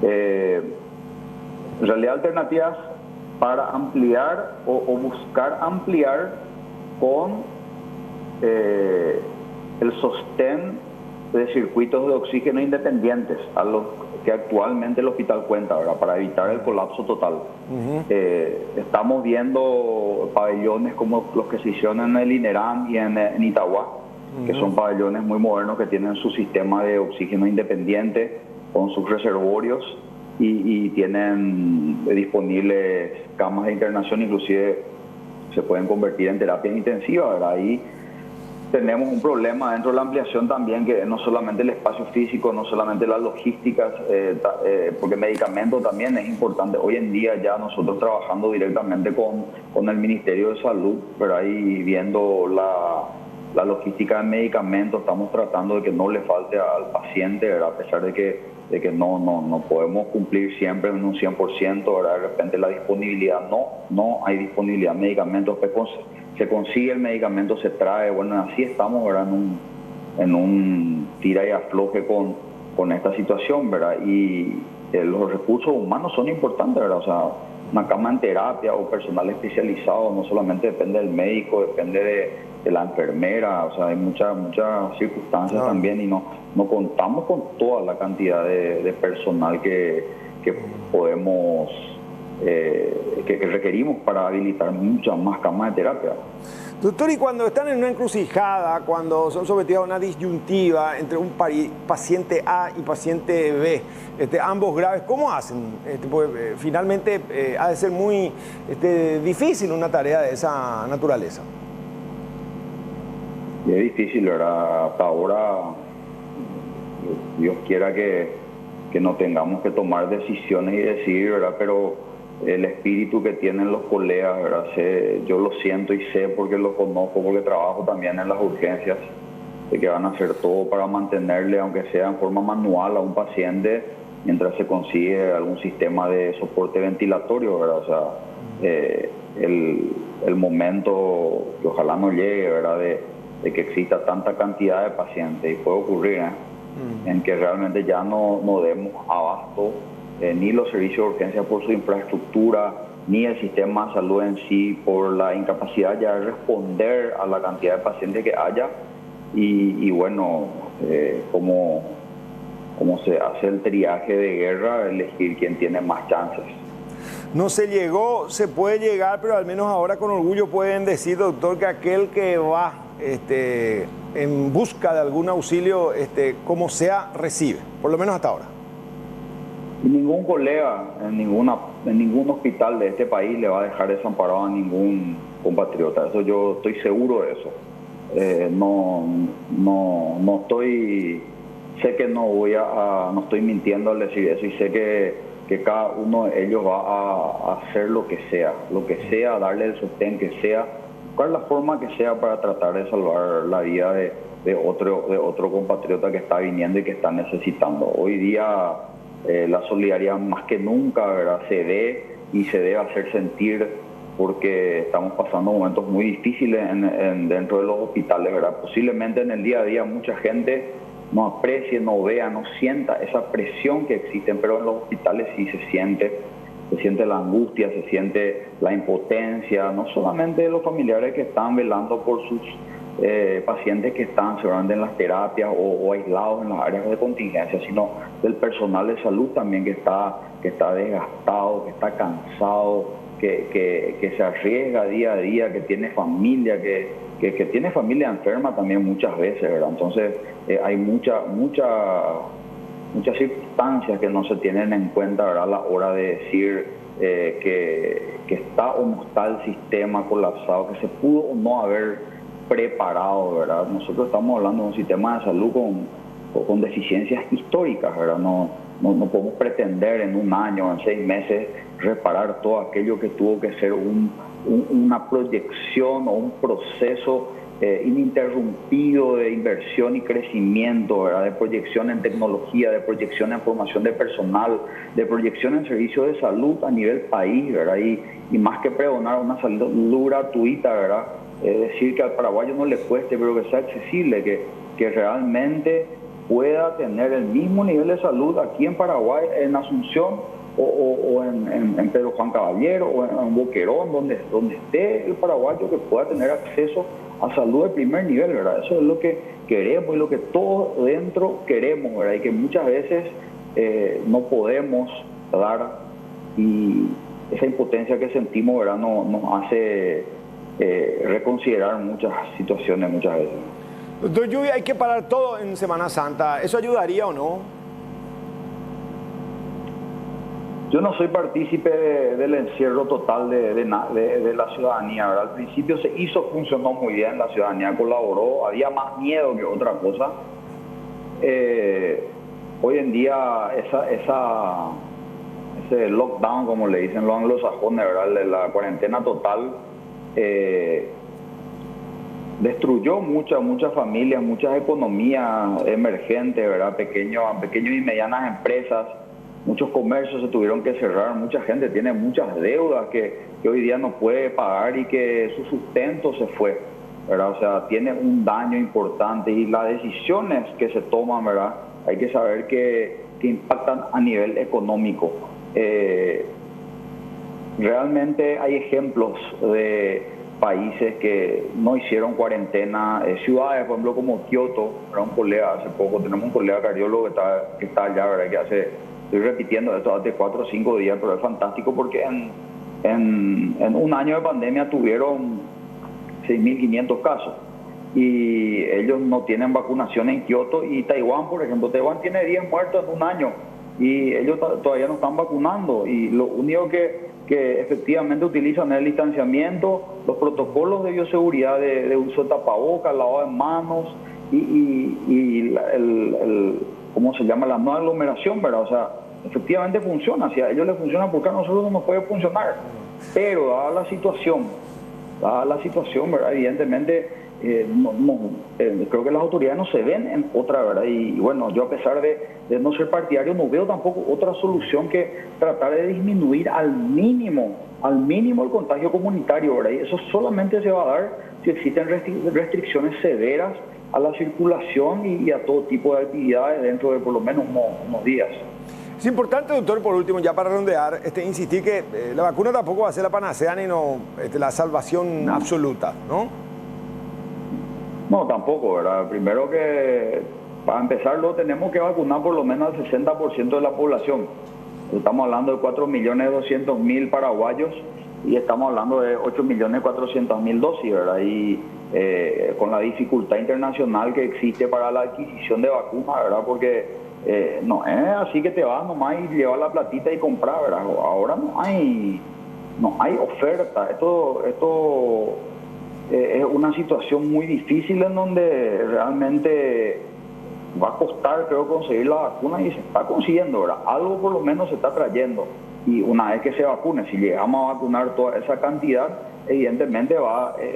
En realidad, alternativas para ampliar o buscar ampliar con el sostén de circuitos de oxígeno independientes a los que actualmente el hospital cuenta, ¿verdad? Para evitar el colapso total. Estamos viendo pabellones como los que se hicieron en el INERAM y en Itagua, que son pabellones muy modernos que tienen su sistema de oxígeno independiente con sus reservorios y tienen disponibles camas de internación, inclusive se pueden convertir en terapias intensivas, ¿verdad? Ahí tenemos un problema dentro de la ampliación también, que no solamente el espacio físico, no solamente las logísticas, porque medicamentos también es importante. Hoy en día ya nosotros trabajando directamente con el Ministerio de Salud, ¿verdad? Y viendo la logística de medicamentos, estamos tratando de que no le falte al paciente, ¿verdad? A pesar de que no podemos cumplir siempre en un 100%, ¿verdad? De repente la disponibilidad, no hay disponibilidad de medicamentos, se consigue el medicamento, se trae, bueno, así estamos, ¿verdad? En un tira y afloje con esta situación, ¿verdad? Y los recursos humanos son importantes, ¿verdad? O sea, una cama en terapia o personal especializado no solamente depende del médico, depende de la enfermera, o sea, hay muchas circunstancias también, y no contamos con toda la cantidad de personal que podemos, que requerimos para habilitar muchas más camas de terapia. Doctor, y cuando están en una encrucijada, cuando son sometidos a una disyuntiva entre un paciente A y paciente B, ambos graves, ¿cómo hacen? Pues, finalmente ha de ser muy difícil una tarea de esa naturaleza. Y es difícil, ¿verdad? Hasta ahora, Dios quiera que no tengamos que tomar decisiones y decidir, ¿verdad? Pero el espíritu que tienen los colegas, ¿verdad? Yo lo siento y sé porque lo conozco, porque trabajo también en las urgencias, de que van a hacer todo para mantenerle, aunque sea en forma manual, a un paciente mientras se consigue algún sistema de soporte ventilatorio, ¿verdad? O sea, el momento que ojalá no llegue, ¿verdad? De que exista tanta cantidad de pacientes, y puede ocurrir, en que realmente ya no demos abasto ni los servicios de urgencia por su infraestructura, ni el sistema de salud en sí por la incapacidad ya de responder a la cantidad de pacientes que haya. Y bueno, como se hace el triaje de guerra, elegir quién tiene más chances. No se llegó, se puede llegar, pero al menos ahora con orgullo pueden decir, doctor, que aquel que va en busca de algún auxilio, como sea, recibe, por lo menos hasta ahora. Y ningún colega en ningún hospital de este país le va a dejar desamparado a ningún compatriota. Eso yo estoy seguro de eso. No estoy, sé que no estoy mintiendo al decir eso, y sé que cada uno de ellos va a hacer lo que sea, darle el sostén que sea, buscar la forma que sea para tratar de salvar la vida de otro compatriota que está viniendo y que está necesitando. Hoy día la solidaridad más que nunca, ¿verdad? Se debe hacer sentir, porque estamos pasando momentos muy difíciles dentro de los hospitales, ¿verdad? Posiblemente en el día a día mucha gente no aprecie, no vea, no sienta esa presión que existe, pero en los hospitales sí se siente la angustia, se siente la impotencia, no solamente de los familiares que están velando por sus pacientes que están seguramente en las terapias o aislados en las áreas de contingencia, sino del personal de salud también que está desgastado, que está cansado, que se arriesga día a día, que tiene familia, que tiene familia enferma también muchas veces, ¿verdad? Entonces hay muchas circunstancias que no se tienen en cuenta, ¿verdad? A la hora de decir que está o no está el sistema colapsado, que se pudo o no haber preparado, ¿verdad? Nosotros estamos hablando de un sistema de salud con deficiencias históricas, ¿verdad? No podemos pretender en un año, en 6 meses, reparar todo aquello que tuvo que ser una proyección o un proceso ininterrumpido de inversión y crecimiento, ¿verdad? De proyección en tecnología, de proyección en formación de personal, de proyección en servicios de salud a nivel país, ¿verdad? Y más que pregonar una salud gratuita, ¿verdad? Decir que al paraguayo no le cueste, pero que sea accesible, que realmente pueda tener el mismo nivel de salud aquí en Paraguay, en Asunción o en Pedro Juan Caballero o en Boquerón, donde esté el paraguayo, que pueda tener acceso a salud de primer nivel, ¿verdad? Eso es lo que queremos y lo que todos dentro queremos, ¿verdad? Y que muchas veces no podemos dar, y esa impotencia que sentimos, ¿verdad? Nos hace reconsiderar muchas situaciones muchas veces. Doctor Yubi, hay que parar todo en Semana Santa. ¿Eso ayudaría o no? Yo no soy partícipe del encierro total de la ciudadanía, ¿verdad? Al principio se hizo, funcionó muy bien, la ciudadanía colaboró, había más miedo que otra cosa. Hoy en día ese lockdown, como le dicen los anglosajones, ¿verdad? De la cuarentena total, destruyó muchas familias, muchas economías emergentes, ¿verdad? Pequeños y medianas empresas. Muchos comercios se tuvieron que cerrar, mucha gente tiene muchas deudas que hoy día no puede pagar y que su sustento se fue, ¿verdad? O sea, tiene un daño importante y las decisiones que se toman, ¿verdad? Hay que saber que impactan a nivel económico. Realmente hay ejemplos de países que no hicieron cuarentena, ciudades, por ejemplo, como Kioto, era un colega, hace poco tenemos un colega cardiólogo que está allá, ¿verdad? Que estoy repitiendo esto hace 4 o 5 días, pero es fantástico porque en un año de pandemia tuvieron 6.500 casos y ellos no tienen vacunación en Kioto. Y Taiwán, por ejemplo, Taiwán tiene 10 muertos en un año y ellos todavía no están vacunando, y lo único que efectivamente utilizan es el distanciamiento, los protocolos de bioseguridad de uso de tapabocas, lavado de manos y ¿cómo se llama? La no aglomeración, ¿verdad? O sea, efectivamente funciona. Si a ellos les funciona, ¿por qué a nosotros no nos puede funcionar? Pero dada la situación, ¿verdad? Evidentemente, creo que las autoridades no se ven en otra, ¿verdad? Y bueno, yo, a pesar de no ser partidario, no veo tampoco otra solución que tratar de disminuir al mínimo el contagio comunitario, ¿verdad? Y eso solamente se va a dar si existen restricciones severas a la circulación y a todo tipo de actividades dentro de por lo menos unos días. Es importante, doctor, por último, ya para redondear, insistir que la vacuna tampoco va a ser la panacea ni la salvación absoluta, ¿no? No, tampoco, ¿verdad? Primero que, para empezarlo, tenemos que vacunar por lo menos al 60% de la población. Estamos hablando de 4.200.000 paraguayos y estamos hablando de 8.400.000 dosis, ¿verdad? Y con la dificultad internacional que existe para la adquisición de vacunas, ¿verdad? Porque no es así que te vas nomás y llevas la platita y comprar, ¿verdad? Ahora no hay oferta. Esto es una situación muy difícil en donde realmente va a costar, creo, conseguir la vacuna, y se está consiguiendo, ¿verdad? Algo por lo menos se está trayendo, y una vez que se vacune, si llegamos a vacunar toda esa cantidad, evidentemente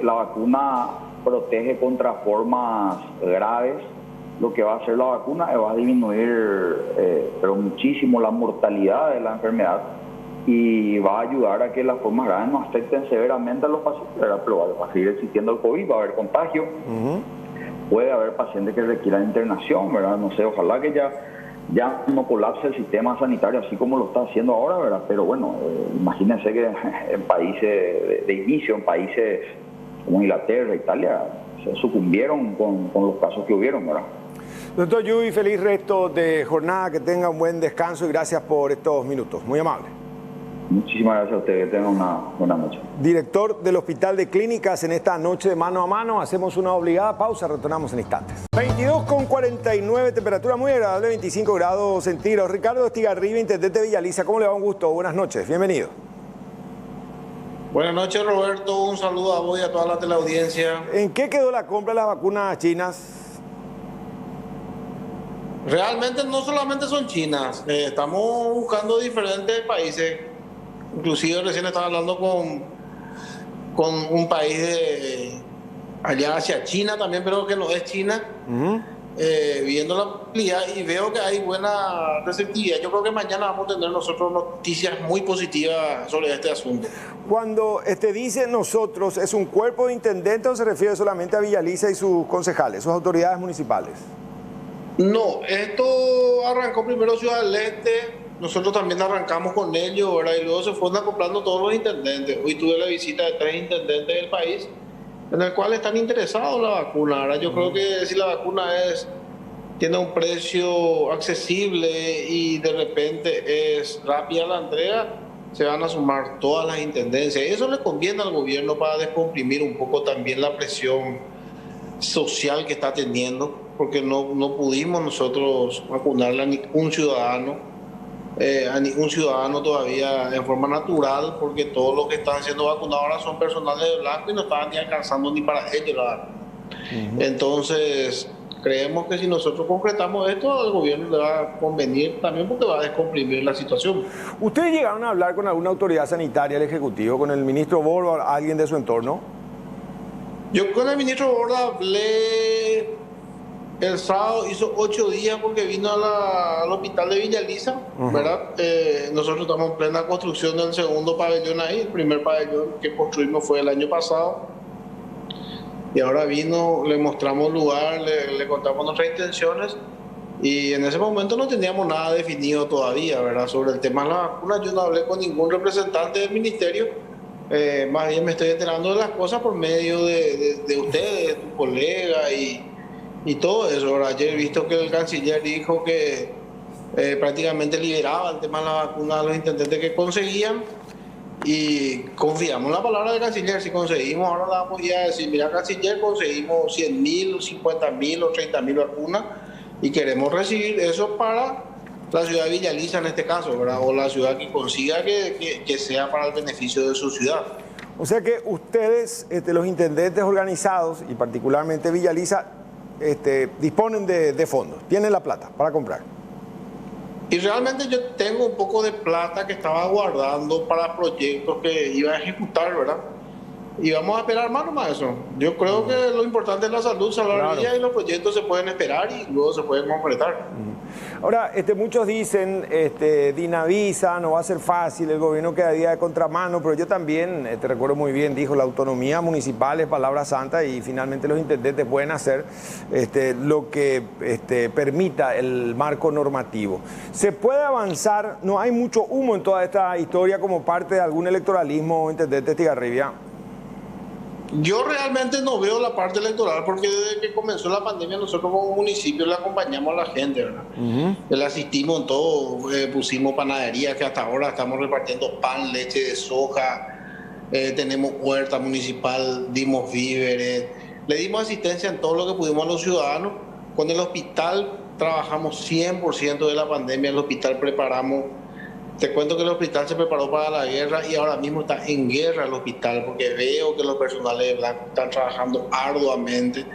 la vacuna protege contra formas graves. Lo que va a hacer la vacuna va a disminuir pero muchísimo la mortalidad de la enfermedad, y va a ayudar a que las formas graves no afecten severamente a los pacientes, ¿verdad? Pero va a seguir existiendo el COVID, va a haber contagio, puede haber pacientes que requieran internación, ¿verdad? No sé, ojalá que ya no colapse el sistema sanitario así como lo está haciendo ahora, ¿verdad? Pero bueno, imagínense que en países de inicio, en países como Inglaterra, Italia, sucumbieron con los casos que hubieron, ¿verdad? Doctor Yubi, feliz resto de jornada, que tenga un buen descanso y gracias por estos minutos. Muy amable. Muchísimas gracias a usted, que tenga una buena noche. Director del Hospital de Clínicas, en esta noche de mano a mano hacemos una obligada pausa, retornamos en instantes. 22,49, temperatura muy agradable, 25 grados centígrados. Ricardo Estigarribia, intendente de Villaliza, ¿cómo le va? Un gusto, buenas noches, bienvenido. Buenas noches, Roberto, un saludo a vos y a toda la teleaudiencia. ¿En qué quedó la compra de las vacunas chinas? Realmente no solamente son chinas, estamos buscando diferentes países. Inclusive recién estaba hablando con un país de allá hacia China también, pero que no es China, viendo la posibilidad y veo que hay buena receptividad. Yo creo que mañana vamos a tener nosotros noticias muy positivas sobre este asunto. Cuando dice nosotros, ¿es un cuerpo de intendentes o se refiere solamente a Villaliza y sus concejales, sus autoridades municipales? No, esto arrancó primero Ciudad del Este, nosotros también arrancamos con ellos, ¿verdad? Y luego se fueron acoplando todos los intendentes. Hoy tuve la visita de 3 intendentes del país, en el cual están interesados en la vacuna. Ahora yo creo que si la vacuna tiene un precio accesible y de repente es rápida la entrega, se van a sumar todas las intendencias. Eso le conviene al gobierno para descomprimir un poco también la presión social que está teniendo, porque no pudimos nosotros vacunarle a ningún ciudadano todavía en forma natural, porque todos los que están siendo vacunados ahora son personales de blanco y no estaban ni alcanzando ni para ellos la vacuna. Entonces, creemos que si nosotros concretamos esto, al gobierno le va a convenir también porque va a descomprimir la situación. ¿Ustedes llegaron a hablar con alguna autoridad sanitaria, el Ejecutivo, con el ministro Borba, alguien de su entorno? Yo con el ministro Borda hablé el sábado, hizo 8 días porque vino al hospital de Villaliza, ¿verdad? Nosotros estamos en plena construcción del segundo pabellón ahí. El primer pabellón que construimos fue el año pasado. Y ahora vino, le mostramos el lugar, le contamos nuestras intenciones. Y en ese momento no teníamos nada definido todavía, ¿verdad? Sobre el tema de la vacuna, yo no hablé con ningún representante del ministerio. Más bien me estoy enterando de las cosas por medio de ustedes, de tu colega y todo eso. Ahora, ayer he visto que el canciller dijo que prácticamente liberaba el tema de la vacuna a los intendentes que conseguían, y confiamos en la palabra del canciller. Si conseguimos, ahora la vamos a decir, mira, canciller, conseguimos 100.000, 50.000 o 30.000 vacunas y queremos recibir eso para la ciudad de Villaliza en este caso, ¿verdad? O la ciudad que consiga que sea para el beneficio de su ciudad. O sea que ustedes, los intendentes organizados y particularmente Villaliza, disponen de fondos, tienen la plata para comprar. Y realmente yo tengo un poco de plata que estaba guardando para proyectos que iba a ejecutar, ¿verdad? Y vamos a esperar más nomás eso. Yo creo que lo importante es la salud, salvar la vida, y los proyectos se pueden esperar y luego se pueden concretar. Ahora, muchos dicen, Dinavisa, no va a ser fácil, el gobierno quedaría de contramano, pero yo también, te recuerdo muy bien, dijo, la autonomía municipal es palabra santa y finalmente los intendentes pueden hacer lo que permita el marco normativo. ¿Se puede avanzar? No hay mucho humo en toda esta historia como parte de algún electoralismo, intendente Estigarribia. Yo realmente no veo la parte electoral porque desde que comenzó la pandemia nosotros como municipio le acompañamos a la gente, ¿verdad? Le asistimos en todo, pusimos panadería que hasta ahora estamos repartiendo pan, leche de soja, tenemos huerta municipal, dimos víveres, le dimos asistencia en todo lo que pudimos a los ciudadanos. Con el hospital trabajamos 100% de la pandemia, el hospital preparamos. Te cuento que el hospital se preparó para la guerra y ahora mismo está en guerra el hospital porque veo que los personales de blanco están trabajando arduamente.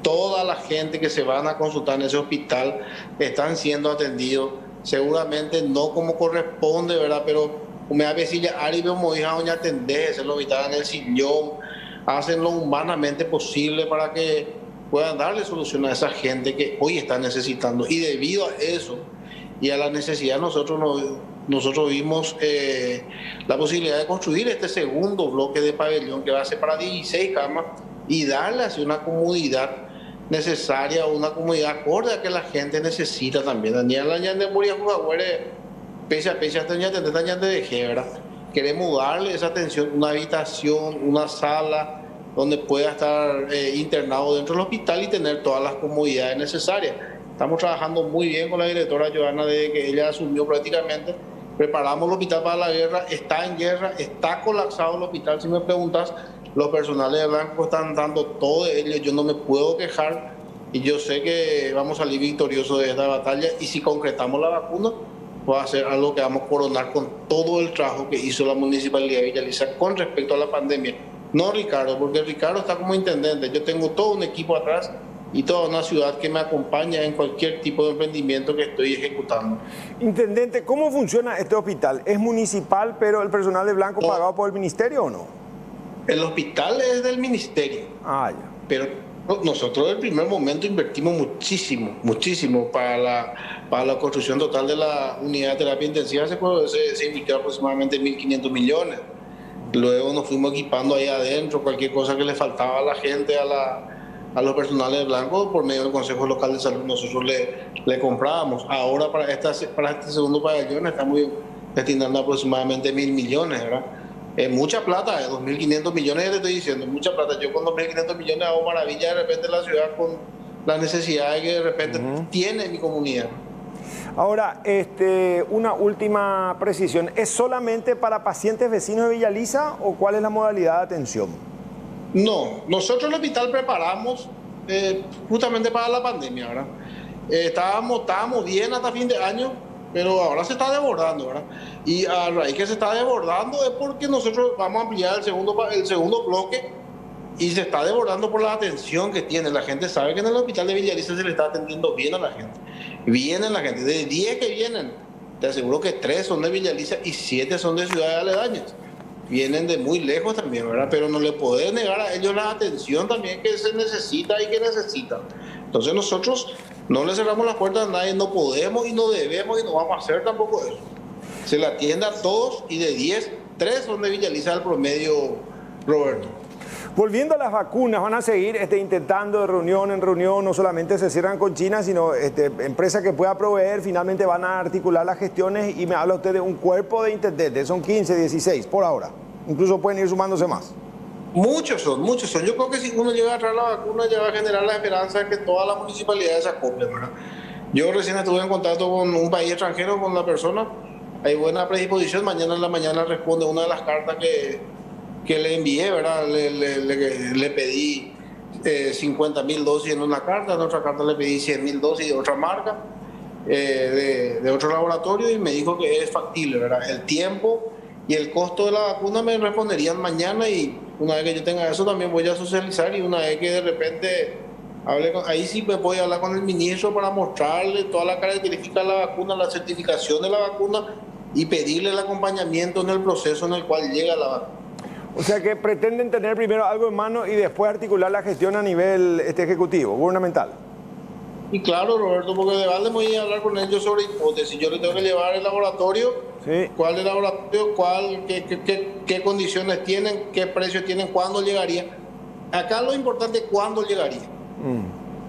Toda la gente que se van a consultar en ese hospital están siendo atendidos, seguramente no como corresponde, ¿verdad? Pero me da decirle, Ari, como hija, doña atendés, se lo habitan en el sillón, hacen lo humanamente posible para que puedan darle solución a esa gente que hoy está necesitando. Y debido a eso y a la necesidad, nosotros vimos la posibilidad de construir este segundo bloque de pabellón que va a ser para 16 camas y darle así una comodidad necesaria, una comodidad acorde a que la gente necesita también. Queremos darle esa atención, una habitación, una sala, donde pueda estar internado dentro del hospital y tener todas las comodidades necesarias. Estamos trabajando muy bien con la directora Joana desde que ella asumió prácticamente. Preparamos el hospital para la guerra, está en guerra, está colapsado el hospital. Si me preguntas, los personales de Blanco están dando todo de ellos, yo no me puedo quejar y yo sé que vamos a salir victoriosos de esta batalla, y si concretamos la vacuna, va a ser algo que vamos a coronar con todo el trabajo que hizo la Municipalidad de Villa Elisa con respecto a la pandemia. No Ricardo, porque Ricardo está como intendente, yo tengo todo un equipo atrás y toda una ciudad que me acompaña en cualquier tipo de emprendimiento que estoy ejecutando. Intendente, ¿cómo funciona este hospital? ¿Es municipal, pero el personal de Blanco pagado por el ministerio o no? El hospital es del ministerio. Ah, ya. Pero nosotros en el primer momento invertimos muchísimo para la construcción total de la unidad de terapia intensiva. Se invirtió aproximadamente 1.500 millones. Luego nos fuimos equipando ahí adentro, cualquier cosa que le faltaba a la gente, a los personales de Blanco, por medio del Consejo Local de Salud, nosotros le comprábamos. Ahora para este segundo pabellón estamos destinando aproximadamente 1.000 millones, ¿verdad? Mucha plata, 2.500 millones, te estoy diciendo, mucha plata. Yo con 2.500 millones hago maravilla de repente la ciudad con las necesidades que de repente tiene mi comunidad. Ahora, una última precisión. ¿Es solamente para pacientes vecinos de Villa Elisa o cuál es la modalidad de atención? No, nosotros el hospital preparamos justamente para la pandemia, ¿verdad? Estábamos bien hasta fin de año, pero ahora se está desbordando, ¿verdad? Y a raíz que se está desbordando es porque nosotros vamos a ampliar el segundo bloque y se está desbordando por la atención que tiene. La gente sabe que en el hospital de Villa Elisa se le está atendiendo bien a la gente. Vienen la gente, de 10 que vienen, te aseguro que 3 son de Villa Elisa y 7 son de ciudades aledañas. Vienen de muy lejos también, ¿verdad? Pero no le podés negar a ellos la atención también que se necesita y que necesitan. Entonces nosotros no le cerramos las puertas a nadie, no podemos y no debemos y no vamos a hacer tampoco eso. Se le atiende a todos y de 10, 3 son de Villa Elisa al promedio, Roberto. Volviendo a las vacunas, van a seguir intentando de reunión en reunión, no solamente se cierran con China, sino empresas que pueda proveer, finalmente van a articular las gestiones y me habla usted de un cuerpo de intendentes, son 15, 16 por ahora, incluso pueden ir sumándose más. Muchos son. Yo creo que si uno llega a traer la vacuna ya va a generar la esperanza de que todas las municipalidades se acoplen, ¿verdad? Yo recién estuve en contacto con un país extranjero, con la persona, hay buena predisposición, mañana en la mañana responde una de las cartas que le envié, ¿verdad? Le pedí 50.000 dosis en una carta, en otra carta le pedí 100.000 dosis de otra marca, de otro laboratorio, y me dijo que es factible, ¿verdad? El tiempo y el costo de la vacuna me responderían mañana, y una vez que yo tenga eso también voy a socializar, y una vez que de repente ahí sí me voy a hablar con el ministro para mostrarle toda la característica de la vacuna, la certificación de la vacuna y pedirle el acompañamiento en el proceso en el cual llega la vacuna. O sea que pretenden tener primero algo en mano y después articular la gestión a nivel ejecutivo, gubernamental. Y claro, Roberto, porque de balde voy a hablar con ellos sobre hipótesis. Yo le tengo que llevar el laboratorio, sí. ¿Cuál es el laboratorio? ¿Qué condiciones tienen? ¿Qué precio tienen? ¿Cuándo llegaría? Acá lo importante es cuándo llegaría.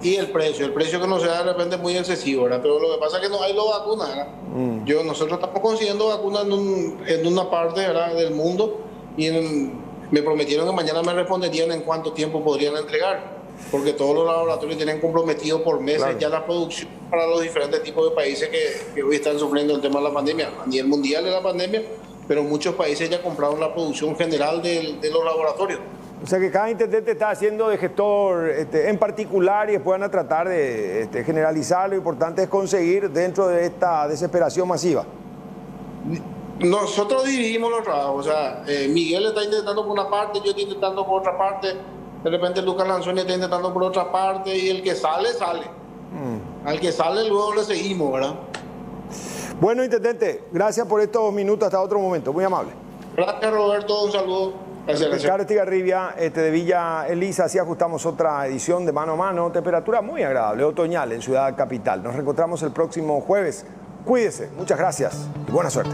Y el precio que no sea de repente muy excesivo, ¿verdad? Pero lo que pasa es que no hay vacunas, ¿verdad? Nosotros estamos consiguiendo vacunas en una parte, ¿verdad?, del mundo, y me prometieron que mañana me responderían en cuánto tiempo podrían entregar, porque todos los laboratorios tienen comprometido por meses, claro, ya la producción para los diferentes tipos de países que hoy están sufriendo el tema de la pandemia, a nivel mundial de la pandemia, pero muchos países ya compraron la producción general de los laboratorios. O sea que cada intendente está haciendo de gestor en particular y después van a tratar de generalizar. Lo importante es conseguir dentro de esta desesperación masiva. Nosotros dividimos los trabajos, o sea, Miguel está intentando por una parte, yo estoy intentando por otra parte, de repente Lucas Lanzoni está intentando por otra parte, y el que sale, sale. Al que sale luego le seguimos, ¿verdad? Bueno, intendente, gracias por estos minutos, hasta otro momento, muy amable. Gracias, Roberto, un saludo. Gracias. Ricardo Estigarribia, de Villa Elisa. Así ajustamos otra edición de Mano a Mano, temperatura muy agradable, otoñal en Ciudad Capital. Nos reencontramos el próximo jueves. Cuídese, muchas gracias y buena suerte.